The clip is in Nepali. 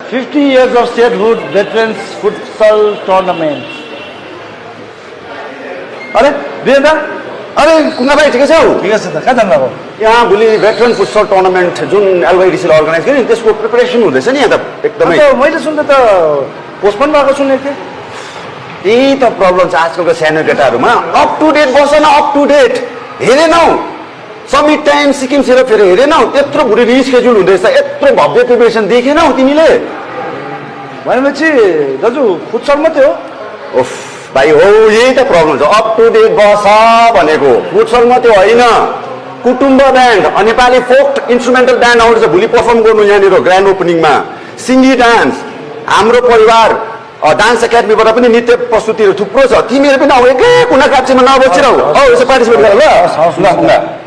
50 years of statehood veterans futsal tournament. अरे वीरेन्द्र अरे कुङ्गा भाइ ठिकै छौ ठिक छ त कहाँ जानुभएको यहाँ भोलि भेटरन फुटसल टुर्नामेन्ट जुन एलवाइडिसीले अर्गनाइज गर्यो नि त्यसको प्रिपरेसन हुँदैछ नि यहाँ त एकदमै मैले सुन्दा त पोस्टपोन भएको सुनेको थिएँ त्यही त प्रब्लम छ आजकलको सानो केटाहरूमा अप टु डेट बस न अप टु डेट हेरेनौ समिट टाइम सिक्किम सेरोफेर हेरेनौ त्यत्रो भुँडी रिस्केड्युल हुँदैछ यत्रो भव्य प्रिपरेसन देखेनौ तिमीले भनेपछि दाजु फुटसल मात्रै हो ओफ भाइ हो यही त प्रब्लम छ अप टु डेट बस भनेको फुटसल मात्रै होइन Kutumba band Nepali folk instrumental band आउँदैछ भोलि पर्फर्म गर्नु यहाँनिर ग्रान्ड ओपनिङमा सिङ्गी डान्स हाम्रो परिवार डान्स एकाडेमीबाट पनि नृत्य प्रस्तुतिहरू थुप्रो छ तिमीहरू पनि अब एकै कुना काप्चीमा नबसिरहौ यसो पार्टिसिपेट गर ल